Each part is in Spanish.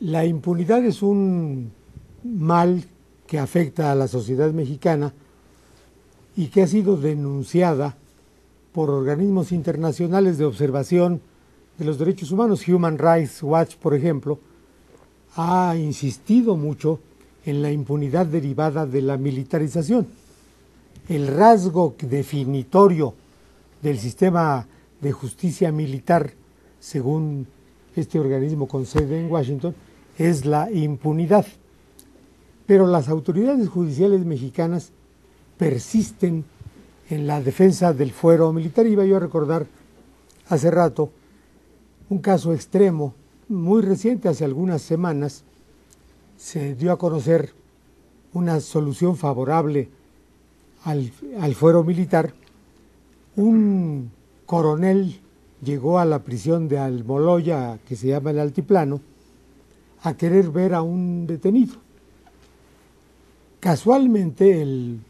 La impunidad es un mal que afecta a la sociedad mexicana y que ha sido denunciada por organismos internacionales de observación de los derechos humanos. Human Rights Watch, por ejemplo, ha insistido mucho en la impunidad derivada de la militarización. El rasgo definitorio del sistema de justicia militar, según este organismo con sede en Washington, es la impunidad. Pero las autoridades judiciales mexicanas persisten en la defensa del fuero militar. Iba yo a recordar hace rato un caso extremo, muy reciente, hace algunas semanas, se dio a conocer una solución favorable al fuero militar. Un coronel llegó a la prisión de Almoloya, que se llama el Altiplano, a querer ver a un detenido. Casualmente el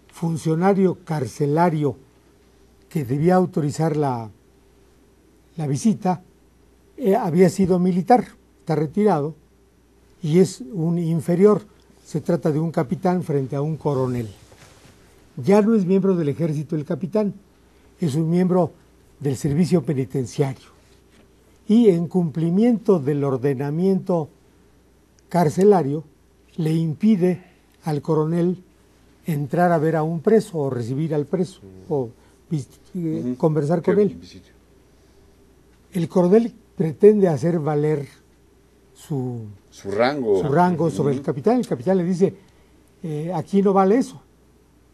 funcionario carcelario que debía autorizar la visita había sido militar, está retirado, y es un inferior. Se trata de un capitán frente a un coronel. Ya no es miembro del ejército el capitán, es un miembro del servicio penitenciario. Y en cumplimiento del ordenamiento carcelario, le impide al coronel entrar a ver a un preso o recibir al preso o conversar con él. El coronel pretende hacer valer su rango sobre el capitán. El capitán le dice, aquí no vale eso.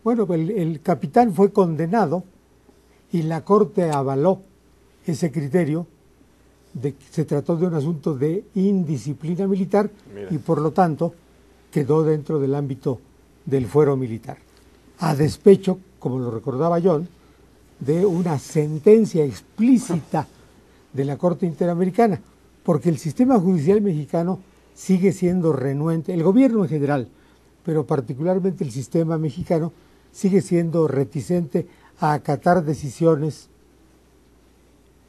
Bueno, el capitán fue condenado y la corte avaló ese criterio de que se trató de un asunto de indisciplina militar. Mira. Y por lo tanto quedó dentro del ámbito del fuero militar, a despecho, como lo recordaba John, de una sentencia explícita de la Corte Interamericana, porque el sistema judicial mexicano sigue siendo renuente, el gobierno en general, pero particularmente el sistema mexicano sigue siendo reticente a acatar decisiones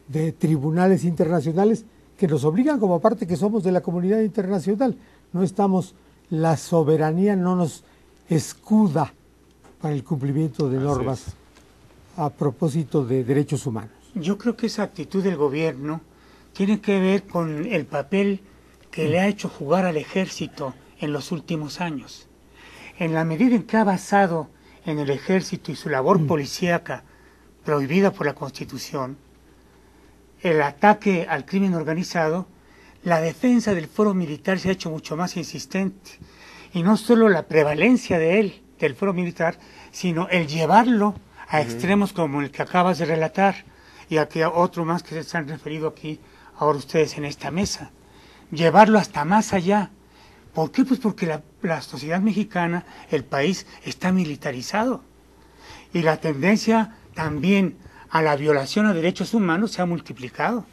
de tribunales internacionales que nos obligan como parte que somos de la comunidad internacional. No estamos, la soberanía no nos escuda para el cumplimiento de normas a propósito de derechos humanos. Yo creo que esa actitud del gobierno tiene que ver con el papel que le ha hecho jugar al ejército en los últimos años. En la medida en que ha basado en el ejército y su labor policíaca prohibida por la Constitución, el ataque al crimen organizado, la defensa del fuero militar se ha hecho mucho más insistente. Y no solo la prevalencia de él, del fuero militar, sino el llevarlo a extremos como el que acabas de relatar y a que otro más que se han referido aquí ahora ustedes en esta mesa. Llevarlo hasta más allá. ¿Por qué? Pues porque la sociedad mexicana, el país, está militarizado. Y la tendencia también a la violación a derechos humanos se ha multiplicado.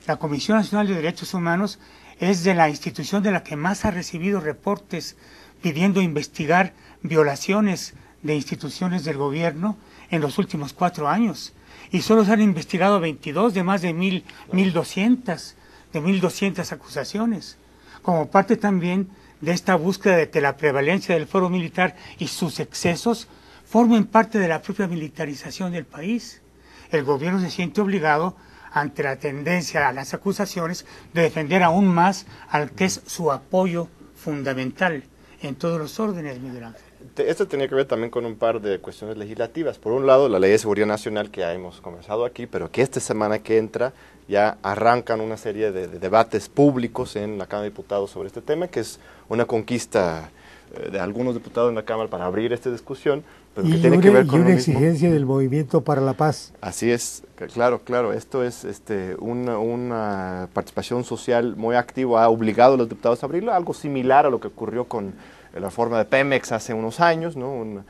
La Comisión Nacional de Derechos Humanos es de la institución de la que más ha recibido reportes pidiendo investigar violaciones de instituciones del gobierno en los últimos 4 años. Y solo se han investigado 22 de más de 1.200 acusaciones, como parte también de esta búsqueda de que la prevalencia del fuero militar y sus excesos formen parte de la propia militarización del país. El gobierno se siente obligado, ante la tendencia a las acusaciones, de defender aún más al que es su apoyo fundamental en todos los órdenes, Miguel Ángel. Esto tenía que ver también con un par de cuestiones legislativas. Por un lado, la Ley de Seguridad Nacional, que ya hemos conversado aquí, pero que esta semana que entra ya arrancan una serie de debates públicos en la Cámara de Diputados sobre este tema, que es una conquista de algunos diputados en la Cámara para abrir esta discusión, pero que tiene que ver con una exigencia del Movimiento para la Paz. Así es, claro, esto es una participación social muy activa, ha obligado a los diputados a abrirlo, algo similar a lo que ocurrió con la reforma de Pemex hace unos años, ¿no? Un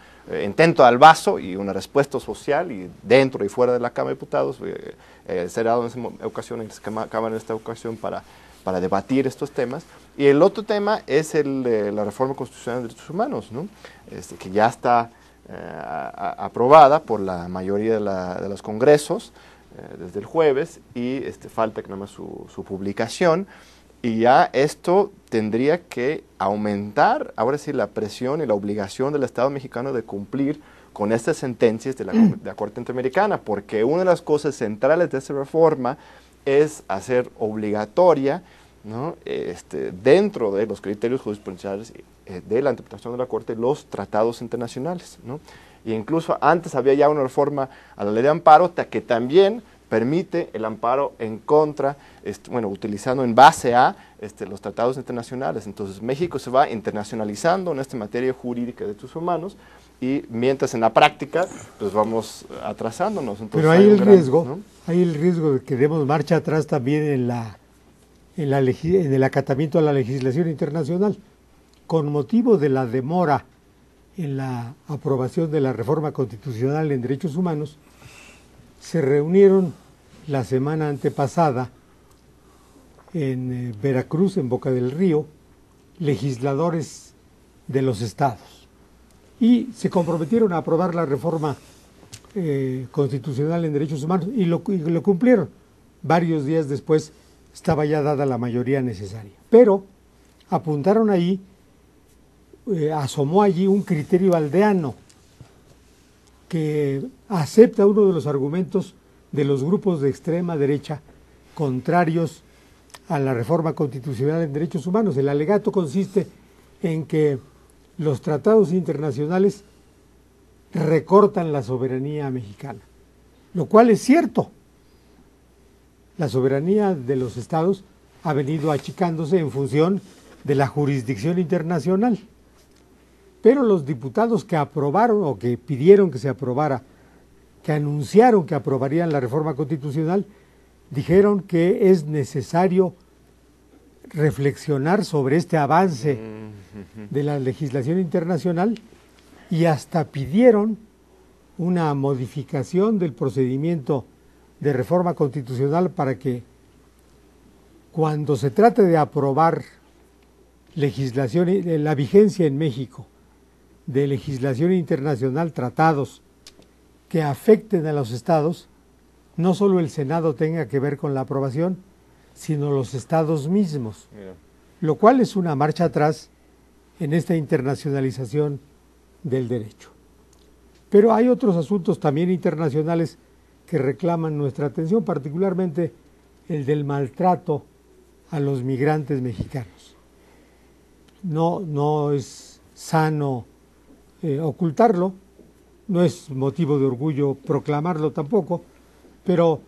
intento al vaso y una respuesta social, y dentro y fuera de la Cámara de Diputados, el Senado en esta ocasión, en la Cámara en esta ocasión para debatir estos temas. Y el otro tema es la reforma constitucional de derechos humanos, ¿no? Que ya está aprobada por la mayoría de los congresos desde el jueves, y falta que nada más su publicación. Y ya esto tendría que aumentar, ahora sí, la presión y la obligación del Estado mexicano de cumplir con estas sentencias de la Corte Interamericana, porque una de las cosas centrales de esta reforma es hacer obligatoria, ¿no?, dentro de los criterios jurisprudenciales de la interpretación de la Corte, los tratados internacionales, ¿no? E incluso antes había ya una reforma a la ley de amparo que también permite el amparo en contra, utilizando en base a los tratados internacionales. Entonces México se va internacionalizando en esta materia jurídica de derechos humanos, y mientras en la práctica pues vamos atrasándonos. Entonces, pero hay el riesgo, ¿no?, hay el riesgo de que demos marcha atrás también en el acatamiento a la legislación internacional. Con motivo de la demora en la aprobación de la reforma constitucional en derechos humanos, se reunieron la semana antepasada en Veracruz, en Boca del Río, legisladores de los estados, y se comprometieron a aprobar la reforma constitucional en derechos humanos, y lo cumplieron. Varios días después estaba ya dada la mayoría necesaria, pero apuntaron allí, asomó allí un criterio aldeano que acepta uno de los argumentos de los grupos de extrema derecha contrarios a la reforma constitucional en derechos humanos. El alegato consiste en que los tratados internacionales recortan la soberanía mexicana, lo cual es cierto. La soberanía de los estados ha venido achicándose en función de la jurisdicción internacional. Pero los diputados que aprobaron o que pidieron que se aprobara, que anunciaron que aprobarían la reforma constitucional, dijeron que es necesario reflexionar sobre este avance de la legislación internacional, y hasta pidieron una modificación del procedimiento de reforma constitucional para que cuando se trate de aprobar legislación, la vigencia en México de legislación internacional, tratados que afecten a los estados, no solo el Senado tenga que ver con la aprobación, sino los estados mismos, lo cual es una marcha atrás en esta internacionalización del derecho. Pero hay otros asuntos también internacionales que reclaman nuestra atención, particularmente el del maltrato a los migrantes mexicanos. No es sano ocultarlo, no es motivo de orgullo proclamarlo tampoco, pero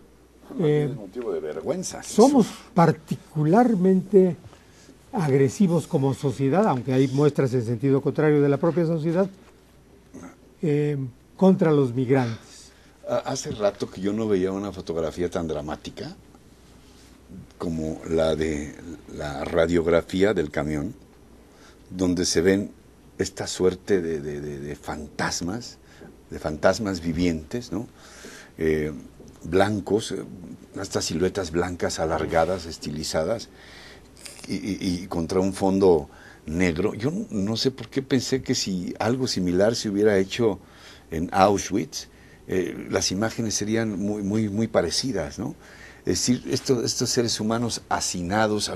es motivo de vergüenza. Somos particularmente agresivos como sociedad, aunque hay muestras en sentido contrario de la propia sociedad, contra los migrantes. Hace rato que yo no veía una fotografía tan dramática como la de la radiografía del camión, donde se ven esta suerte de fantasmas vivientes, ¿no? Blancos, estas siluetas blancas alargadas, estilizadas, y contra un fondo negro. Yo no sé por qué pensé que si algo similar se hubiera hecho en Auschwitz, las imágenes serían muy parecidas, ¿no? Es decir, estos seres humanos hacinados,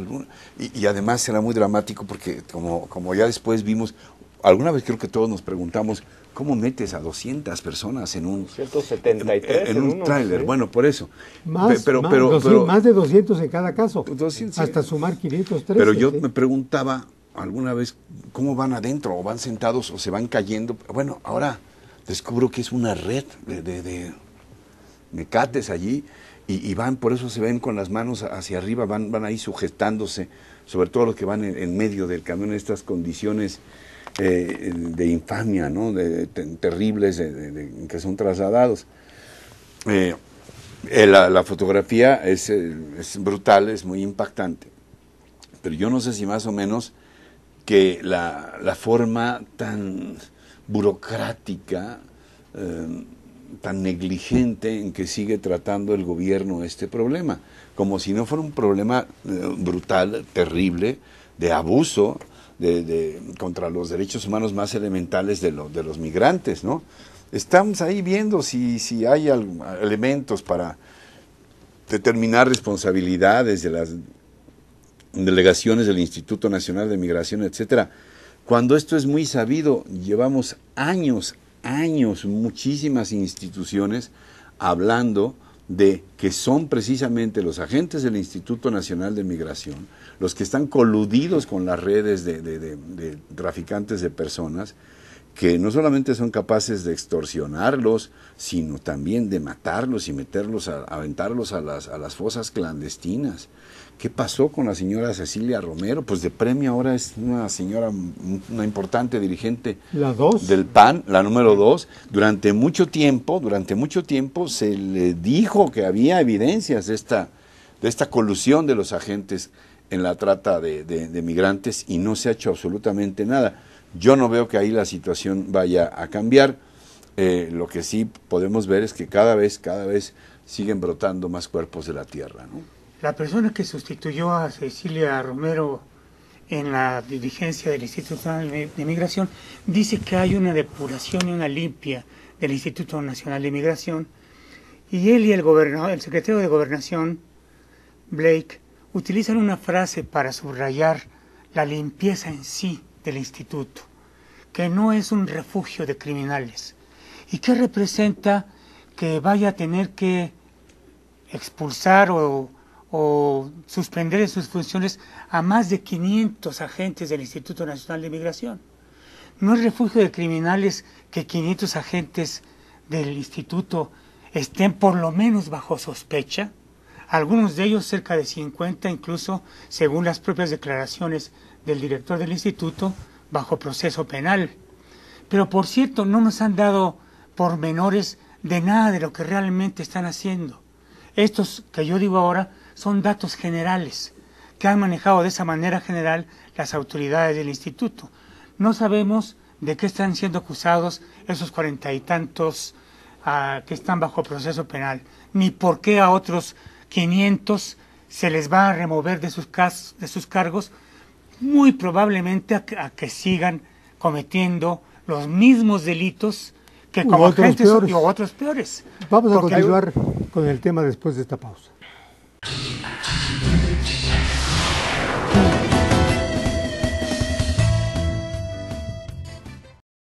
y además será muy dramático porque como ya después vimos, alguna vez creo que todos nos preguntamos, ¿cómo metes a 200 personas en un 173 en un tráiler? ¿Sí? Bueno, por eso. Más de 200 en cada caso, 200, hasta sumar 513. Pero yo me preguntaba alguna vez, ¿cómo van adentro? ¿O van sentados o se van cayendo? Bueno, ahora descubro que es una red de mecates allí, y van, por eso se ven con las manos hacia arriba, van ahí sujetándose, sobre todo los que van en medio del camión, en estas condiciones de infamia, ¿no? Terribles en que son trasladados. La fotografía es brutal, es muy impactante, pero yo no sé si más o menos que la forma tan burocrática, tan negligente en que sigue tratando el gobierno este problema, como si no fuera un problema brutal, terrible, de abuso contra los derechos humanos más elementales de los migrantes, ¿no? Estamos ahí viendo si hay elementos para determinar responsabilidades delegaciones del Instituto Nacional de Migración, etcétera. Cuando esto es muy sabido, llevamos años, muchísimas instituciones hablando de que son precisamente los agentes del Instituto Nacional de Migración los que están coludidos con las redes de traficantes de personas, que no solamente son capaces de extorsionarlos, sino también de matarlos y meterlos, aventarlos a las fosas clandestinas. ¿Qué pasó con la señora Cecilia Romero? Pues de premio ahora es una señora, una importante dirigente del PAN, la número 2. Durante mucho tiempo se le dijo que había evidencias de esta colusión de los agentes en la trata de migrantes y no se ha hecho absolutamente nada. Yo no veo que ahí la situación vaya a cambiar. Lo que sí podemos ver es que cada vez siguen brotando más cuerpos de la tierra, ¿no? La persona que sustituyó a Cecilia Romero en la dirigencia del Instituto Nacional de Migración dice que hay una depuración y una limpia del Instituto Nacional de Migración, y él y el secretario de Gobernación, Blake, utilizan una frase para subrayar la limpieza en sí del instituto, que no es un refugio de criminales, y que representa que vaya a tener que expulsar o suspender en sus funciones a más de 500 agentes del Instituto Nacional de Migración. No es refugio de criminales que 500 agentes del instituto estén por lo menos bajo sospecha, algunos de ellos cerca de 50, incluso según las propias declaraciones del director del instituto, bajo proceso penal. Pero por cierto, no nos han dado pormenores de nada de lo que realmente están haciendo. Estos que yo digo ahora son datos generales que han manejado de esa manera general las autoridades del instituto. No sabemos de qué están siendo acusados esos 40 y tantos que están bajo proceso penal, ni por qué a otros 500 se les va a remover de sus cargos, muy probablemente a que sigan cometiendo los mismos delitos que como agentes o otros peores. Vamos a continuar con el tema después de esta pausa.